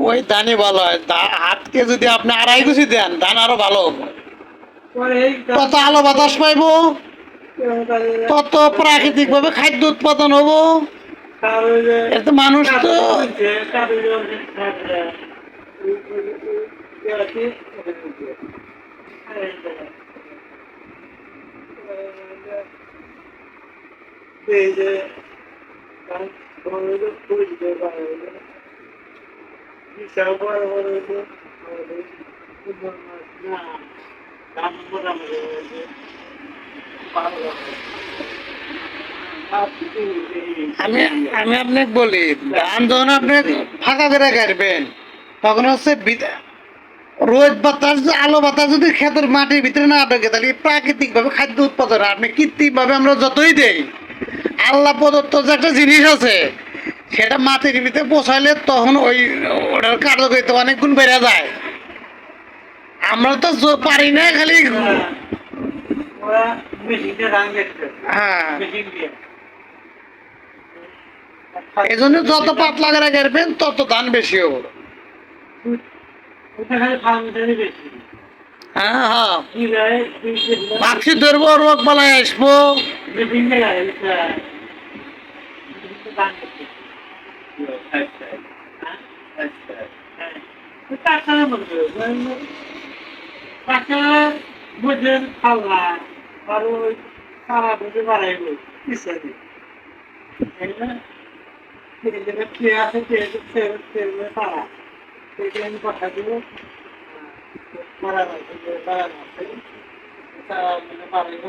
ওই ধানই ভালো হয়। হাতকে যদি আপনি 2.5 কেজি দেন, ধান আরো ভালো হবে। তত আলো বাতাস পাইবো, তত প্রাকৃতিক ভাবে খাদ্য উৎপাদন হবো। এত মানুষ তো আমি আমি আপনাকে বলি, ধান যখন আপনি ফাঁকা করে কাটবেন, তখন হচ্ছে রোদ বাতাস, আলো বাতাস যদি ক্ষেতের মাটির ভিতরে না ঢোকে, তাহলে প্রাকৃতিক ভাবে খাদ্য উৎপাদন। আপনি কৃত্রিম ভাবে আমরা যতই দেই, আল্লাহ প্রদত্ত যে একটা জিনিস আছে, সেটা মাটির ভিতরে পৌঁছাইলে তখন ওটার কার্যকারিতা অনেক গুণ বেড়ে যায়। আমরা তো পারি না, খালি হ্যাঁ, এই জন্য যত পাতলা করে কাটবেন তত ধান বেশি হবে। হ্যাঁ হ্যাঁ, পাখি ধরবো, রোগ বালাই আসবো। বুঝলেন খাল্লা আর ওই সারা বুঝে বাড়াইব ইত্যাদি। কে আছে তারা সেটা আমি কথা দিব, মারা বাড়াইব,